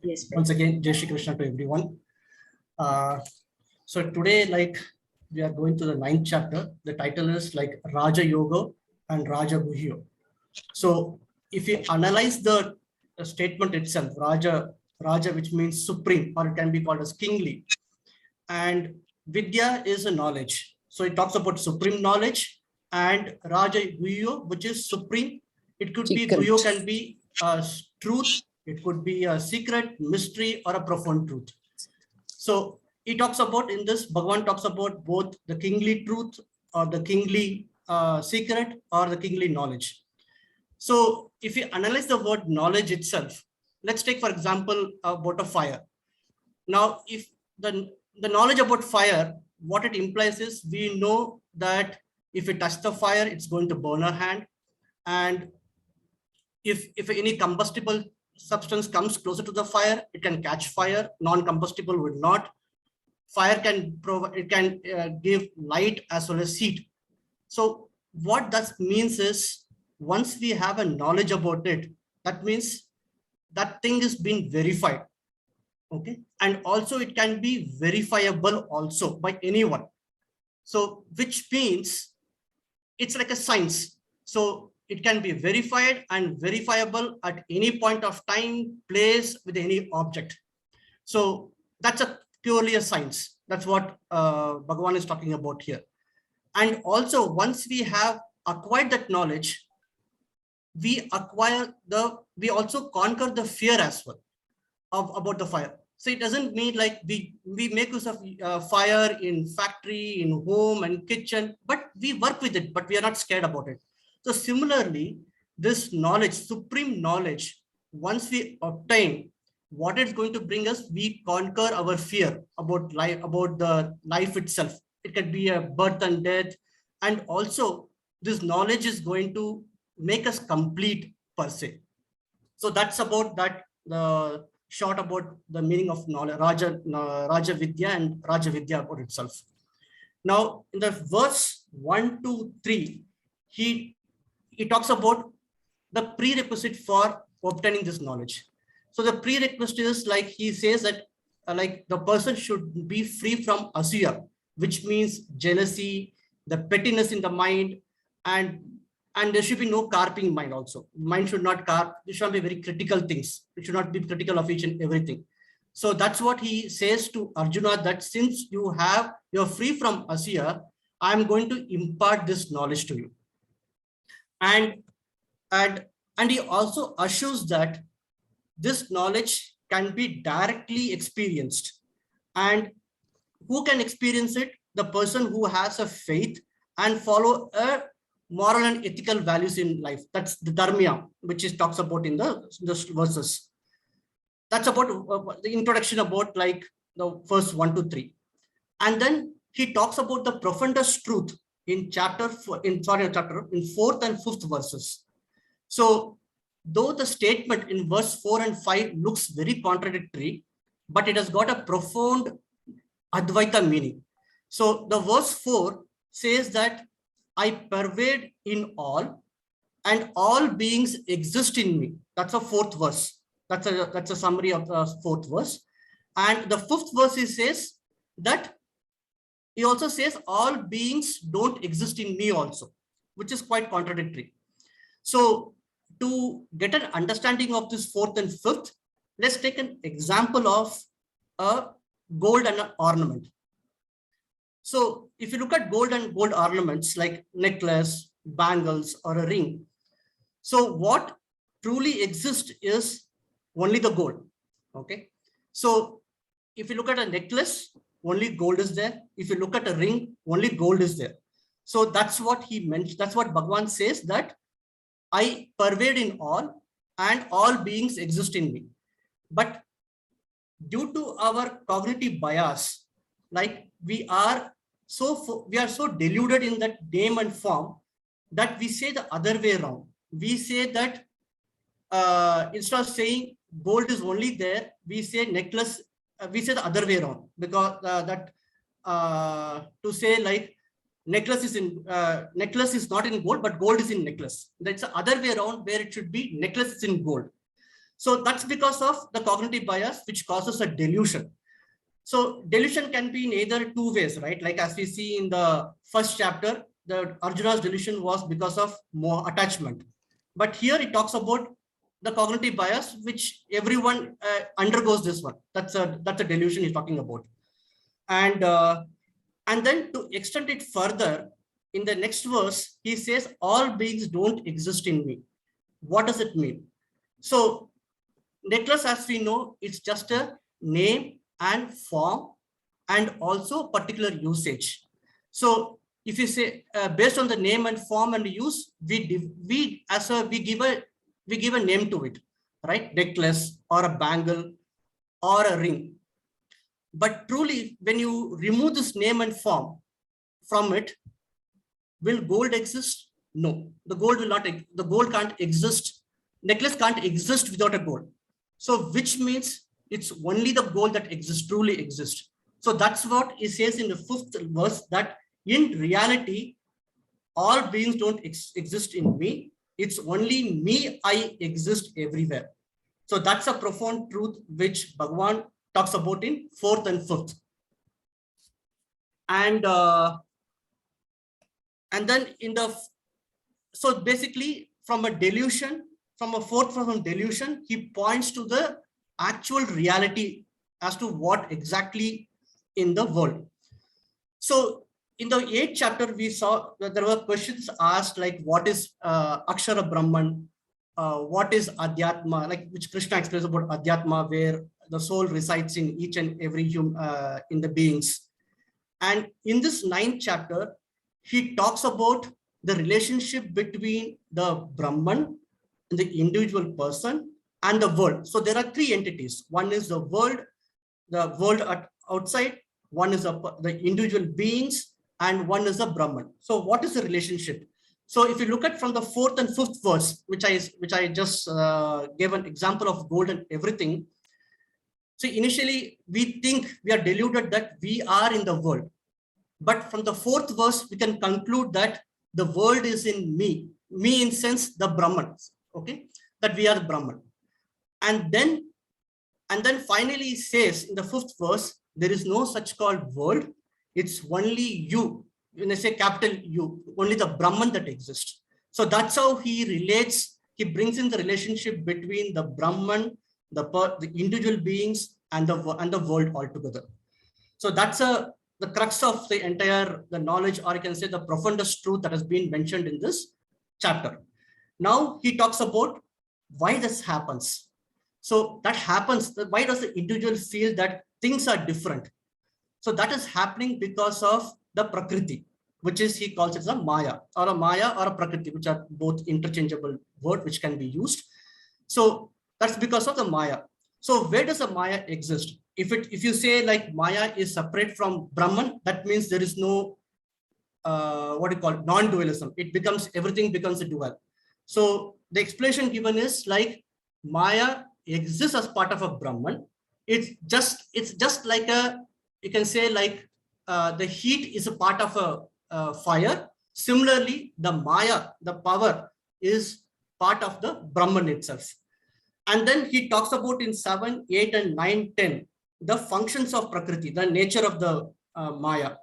Yes, Once again, Jai Shri Krishna to everyone. So today, we are going to the 9th chapter. The title is Raja Yoga and Raja Guhyo. So if you analyze the statement itself, Raja, which means supreme, or it can be called as kingly, and Vidya is a knowledge. So it talks about supreme knowledge, and Raja Guhyo, which is supreme. It could be, Guhyo can be truth, it could be a secret, mystery, or a profound truth. So he talks about, in this, Bhagavan talks about both the kingly truth or the kingly secret or the kingly knowledge. So if you analyze the word knowledge itself, let's take, for example, about a fire. Now, if the knowledge about fire, what it implies is we know that if we touch the fire, it's going to burn our hand. And if any combustible substance comes closer to the fire, it can catch fire. Non-combustible would not. Fire can provide, it can give light as well as heat. So what that means is, once we have a knowledge about it, that means that thing is being verified. Okay, and also it can be verifiable also by anyone. So which means it's like a science. So it can be verified and verifiable at any point of time, place, with any object. So that's purely a science. That's what Bhagavan is talking about here. And also, once we have acquired that knowledge, we also conquer the fear as well about the fire. So it doesn't mean like we make use of fire in factory, in home and kitchen, but we work with it, but we are not scared about it. So similarly, this knowledge, supreme knowledge, once we obtain, what it's going to bring us, we conquer our fear about life, about the life itself. It can be a birth and death. And also this knowledge is going to make us complete per se. So that's about that, the short about the meaning of knowledge, Raja Vidya and Raja Vidya about itself. Now in the verse 1, 2, 3, he talks about the prerequisite for obtaining this knowledge. So the prerequisite is, like he says that like the person should be free from asya, which means jealousy, the pettiness in the mind, and there should be no carping mind also. Mind should not carp. It should not be very critical things. It should not be critical of each and everything. So that's what he says to Arjuna, that since you're free from asya, I'm going to impart this knowledge to you. And he also assures that this knowledge can be directly experienced. And who can experience it? The person who has a faith and follow a moral and ethical values in life. That's the dharma, which is talks about in the verses. That's about the introduction about like the first 1 to 3. And then he talks about the profoundest truth in chapter 4th and 5th verses. So though the statement in verse 4 and 5 looks very contradictory, but it has got a profound Advaita meaning. So the verse 4 says that I pervade in all, and all beings exist in me. That's a 4th verse. That's a summary of the 4th verse. And the 5th verse, he says that he also says all beings don't exist in me also, which is quite contradictory. So to get an understanding of this 4th and 5th, let's take an example of a gold and an ornament. So if you look at gold and gold ornaments like necklace, bangles, or a ring, so what truly exists is only the gold. Okay. So if you look at a necklace, only gold is there. If you look at a ring, only gold is there. So that's what he mentioned. That's what Bhagavan says, that I pervade in all and all beings exist in me. But due to our cognitive bias, like we are so deluded in that name and form that we say the other way around. We say that instead of saying gold is only there, we say necklace, we say the other way around, because to say like necklace is not in gold, but gold is in necklace. That's the other way around, where it should be necklace is in gold. So that's because of the cognitive bias, which causes a delusion. So delusion can be in either two ways, right? Like as we see in the first chapter, the Arjuna's delusion was because of more attachment. But here it talks about the cognitive bias, which everyone undergoes this one. That's a delusion he's talking about. And then to extend it further, in the next verse, he says, all beings don't exist in me. What does it mean? So necklace, as we know, it's just a name and form and also particular usage. So if you say based on the name and form and use, we give a name to it, right? Necklace or a bangle or a ring. But truly, when you remove this name and form from it, will gold exist? No, the gold will not. The gold can't exist. Necklace can't exist without a gold. So which means it's only the gold that exists, truly exists. So that's what he says in the 5th verse, that in reality, all beings don't exist in me. It's only me, I exist everywhere. So that's a profound truth which Bhagavan talks about in 4th and 5th. And then so basically from a delusion, from a 4th delusion, he points to the actual reality as to what exactly in the world. So in the 8th chapter, we saw that there were questions asked like, what is Akshara Brahman? What is Adhyatma? Like, which Krishna explains about Adhyatma, where the soul resides in each and every in the beings. And in this 9th chapter, he talks about the relationship between the Brahman, the individual person, and the world. So there are 3 entities. One is the world outside, one is the individual beings, and one is the Brahman. So what is the relationship? So if you look at from the 4th and 5th verse, which I just gave an example of gold and everything. So initially we think we are deluded that we are in the world. But from the 4th verse, we can conclude that the world is in me in sense the Brahman, okay, that we are the Brahman. And then finally he says in the 5th verse, there is no such called world. It's only you. When I say capital U, only the Brahman that exists. So that's how he relates. He brings in the relationship between the Brahman, the individual beings, and the world altogether. So that's the crux of the entire knowledge, or you can say the profoundest truth that has been mentioned in this chapter. Now he talks about why this happens. So that happens. Why does the individual feel that things are different? So that is happening because of the Prakriti, which is, he calls it a Maya or a Prakriti, which are both interchangeable words which can be used. So that's because of the Maya. So where does the Maya exist? If you say like Maya is separate from Brahman, that means there is no non-dualism. Everything becomes a dual. So the explanation given is like Maya exists as part of a Brahman. It's just like you can say like the heat is a part of a fire. Similarly, the Maya, the power, is part of the Brahman itself. And then he talks about in 7, 8, and 9, 10, the functions of Prakriti, the nature of the Maya.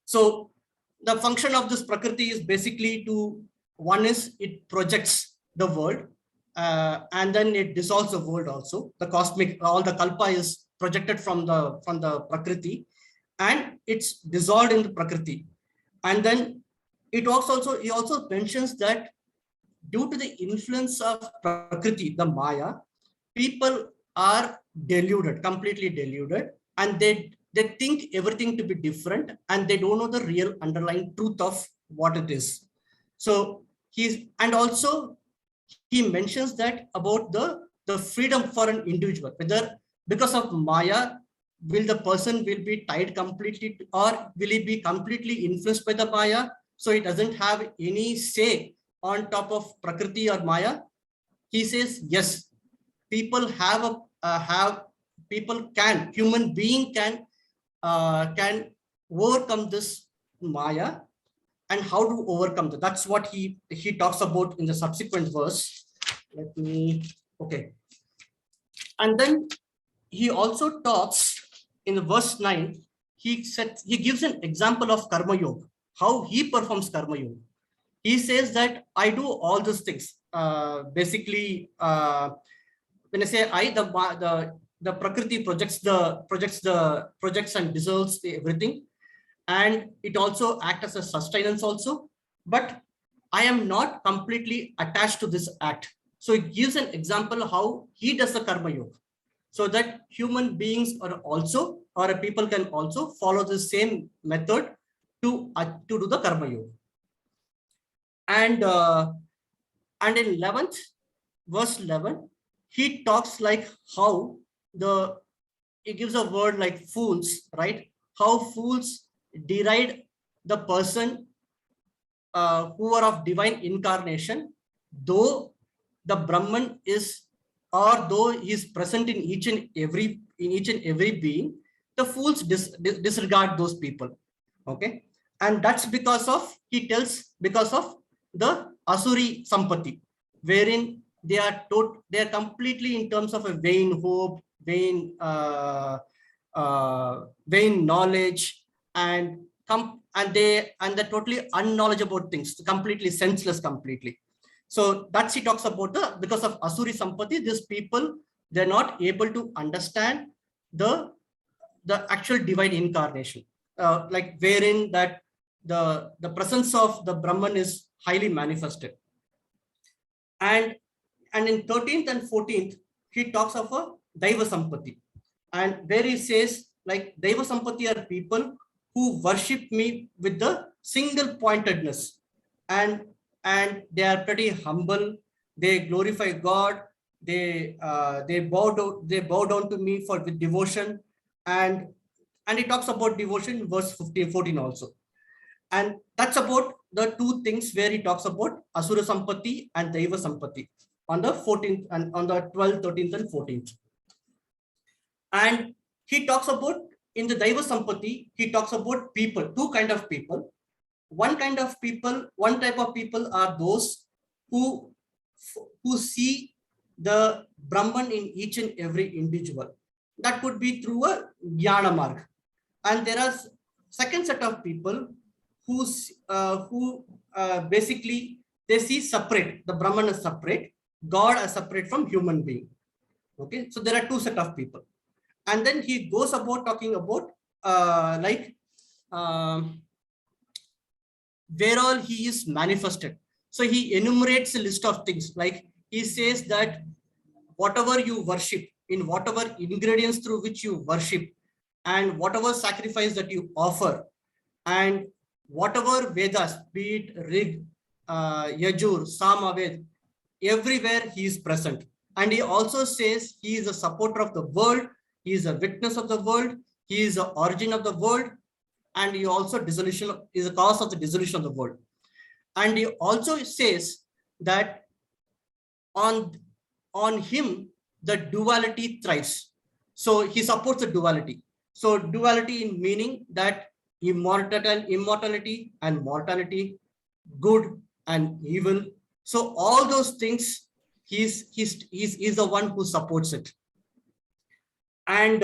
So the function of this Prakriti is basically one is it projects the world, and then it dissolves the world also. The cosmic, all the Kalpa is projected from the Prakriti, and it's dissolved in the Prakriti. And then he also mentions that due to the influence of Prakriti, the Maya, people are deluded, completely deluded, and they think everything to be different, and they don't know the real underlying truth of what it is. So he mentions that about the freedom for an individual, whether because of Maya, will the person will be tied completely, or will he be completely influenced by the Maya, so he doesn't have any say on top of Prakriti or Maya? He says yes, human being can overcome this Maya. And how to overcome that? That's what he talks about in the subsequent verse. And then he also talks in the verse 9, he gives an example of karma yoga, how he performs karma yoga. He says that I do all these things. Basically, when I say I, the Prakriti projects and dissolves everything, and it also acts as a sustenance also. But I am not completely attached to this act. So it gives an example how he does the karma yoga, so that human beings are also, or people can also follow the same method to do the karma yoga. And in 11th verse 11, he talks like how he gives a word like fools, right? How fools deride the person who are of divine incarnation, though the Brahman is, or though he is present in each and every being, the fools disregard those people. Okay, and that's because of, he tells, because of the Asuri Sampati, wherein they are completely in terms of a vain hope, vain knowledge, and they're totally unknowledgeable about things, completely senseless, completely. So that's, he talks about because of Asuri Sampati, these people, they're not able to understand the actual divine incarnation, like wherein that the presence of the Brahman is highly manifested. And in 13th and 14th, he talks of a Daiva Sampati, and where he says like Daiva Sampati are people who worship me with the single pointedness, and they are pretty humble, they glorify God, they bow down to me with devotion. And he talks about devotion in verse 15 14 also. And that's about the two things where he talks about Asura Sampati and Daiva Sampati on the 14th and on the 12th, 13th and 14th. And he talks about, in the Daiva Sampati, he talks about people, two kind of people. One type of people are those who see the Brahman in each and every individual. That could be through a Jnana Marg. And there are second set of people who basically they see separate, the Brahman is separate, God is separate from human being. Okay, so there are two set of people. And then he goes about talking about where all he is manifested. So he enumerates a list of things, like he says that whatever you worship, in whatever ingredients through which you worship, and whatever sacrifice that you offer, and whatever Vedas, be it Rig, Yajur, Samaved, everywhere he is present. And he also says he is a supporter of the world, he is a witness of the world, he is the origin of the world, and he also is the cause of the dissolution of the world. And he also says that on him the duality thrives. So he supports the duality. So duality in meaning that immortality and mortality, good and evil. So all those things, he's the one who supports it. And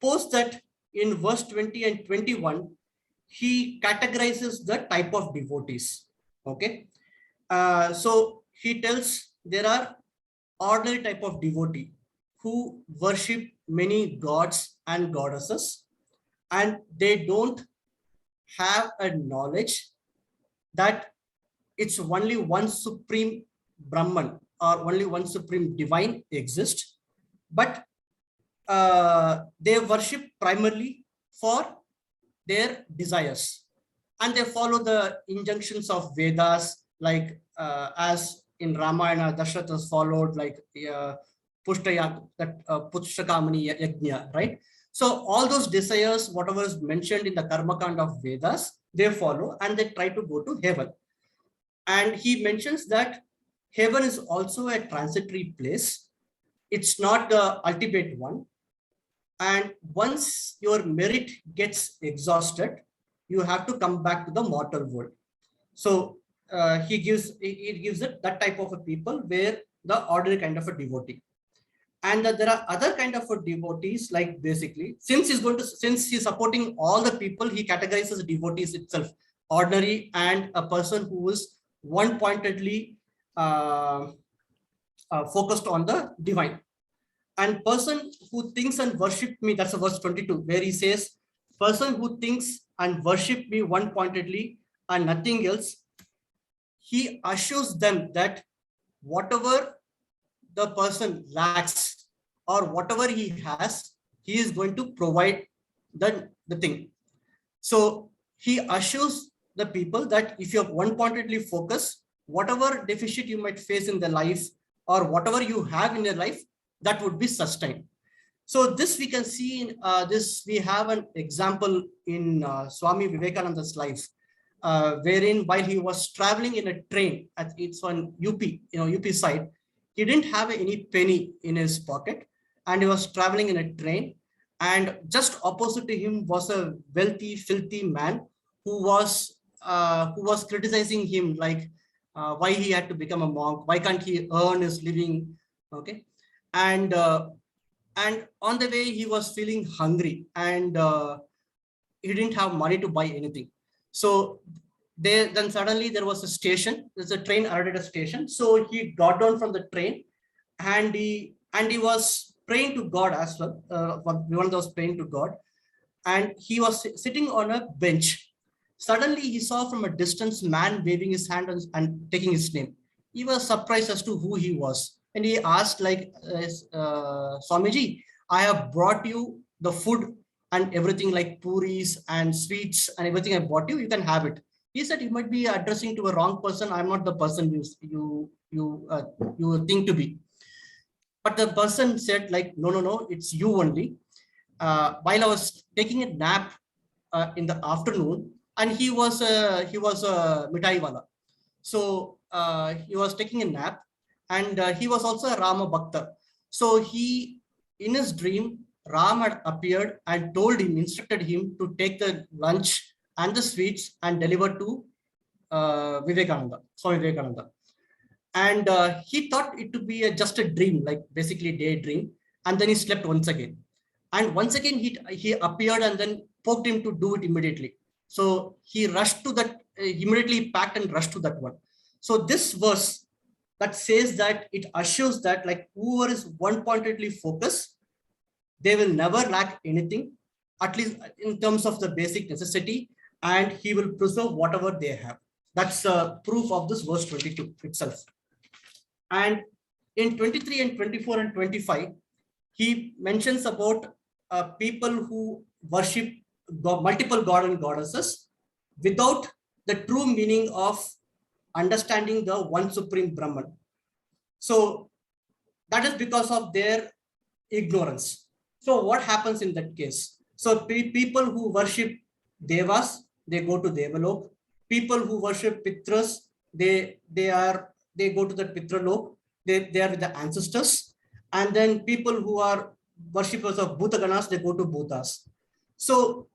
post that, in verse 20 and 21, he categorizes the type of devotees. Okay, so he tells there are ordinary type of devotee who worship many gods and goddesses, and they don't have a knowledge that it's only one supreme Brahman or only one supreme divine exists, but they worship primarily for their desires, and they follow the injunctions of Vedas, like as in Ramayana, Dashratha followed, like Pushtakamani Yajna, right? So all those desires, whatever is mentioned in the Karma Kand of Vedas, they follow and they try to go to heaven. And he mentions that heaven is also a transitory place. It's not the ultimate one. And once your merit gets exhausted, you have to come back to the mortal world. So it gives it that type of a people where the ordinary kind of a devotee. And there are other kind of devotees, like basically, since he's supporting all the people, he categorizes devotees itself, ordinary and a person who is one pointedly focused on the divine. And person who thinks and worship me, that's verse 22, where he says, person who thinks and worship me one pointedly and nothing else, he assures them that whatever the person lacks or whatever he has, he is going to provide the thing. So he assures the people that if you're one pointedly focused, whatever deficit you might face in the life or whatever you have in your life, that would be sustained. So this we can see in this, we have an example in Swami Vivekananda's life, wherein while he was traveling in a train, it's on UP side, he didn't have any penny in his pocket, and he was traveling in a train, and just opposite to him was a wealthy, filthy man who was criticizing him, like why he had to become a monk, why can't he earn his living, okay, and on the way he was feeling hungry, and he didn't have money to buy anything. So then suddenly there was a station, there's a train arrived at a station. So he got down from the train, and he was praying to God as well. One was praying to God, and he was sitting on a bench. Suddenly he saw from a distance man waving his hand and taking his name. He was surprised as to who he was, and he asked, like, Swamiji, I have brought you the food and everything, like puris and sweets and everything I bought you, you can have it. He said, you might be addressing to a wrong person. I'm not the person you think to be. But the person said, like, no, it's you only. While I was taking a nap in the afternoon, and he was a mitai wala. So he was taking a nap, and he was also a Rama Bhakta. So in his dream, Ram had appeared and instructed him to take the lunch and the sweets and deliver to Vivekananda, Swami Vivekananda. And he thought it to be just a dream, like basically daydream. And then he slept once again. And once again, he appeared and then poked him to do it immediately. So he rushed to that, immediately packed and rushed to that one. So this verse that says that it assures that, like, whoever is one pointedly focused, they will never lack anything, at least in terms of the basic necessity, and he will preserve whatever they have. That's proof of this verse 22 itself. And in 23 and 24 and 25, he mentions about people who worship multiple god and goddesses without the true meaning of understanding the one supreme Brahman. So that is because of their ignorance. So what happens in that case? So people who worship devas, they go to Devalok. People who worship pitras, they go to the Pitralok. They are with the ancestors. And then people who are worshippers of Bhutaganas, they go to Bhutas. So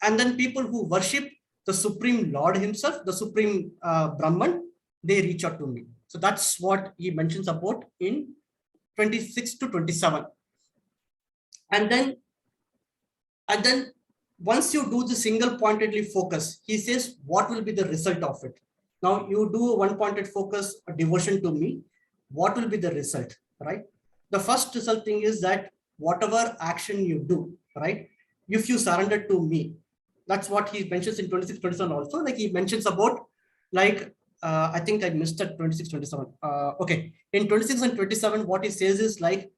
and then people who worship the Supreme Lord himself, the Supreme Brahman, they reach out to me. So that's what he mentions about in 26 to 27. And then once you do the single pointedly focus, he says, what will be the result of it? Now you do a one pointed focus, a devotion to me. What will be the result, right? The first result thing is that whatever action you do, right? If you surrender to me, that's what he mentions in 26, 27 also. Like he mentions about, like, I think I missed that 26, 27. Okay. In 26 and 27, what he says is like,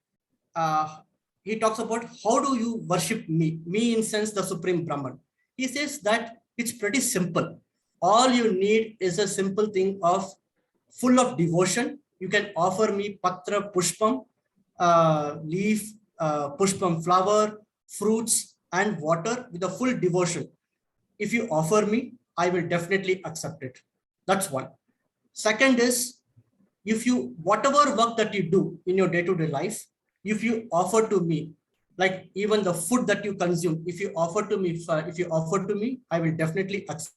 he talks about how do you worship me in sense the Supreme Brahman. He says that it's pretty simple. All you need is a simple thing of full of devotion. You can offer me patra pushpam, leaf, pushpam flower, fruits and water with a full devotion. If you offer me, I will definitely accept it. That's one. Second is, if you, whatever work that you do in your day-to-day life, if you offer to me, like even the food that you consume, if you offer to me, I will definitely accept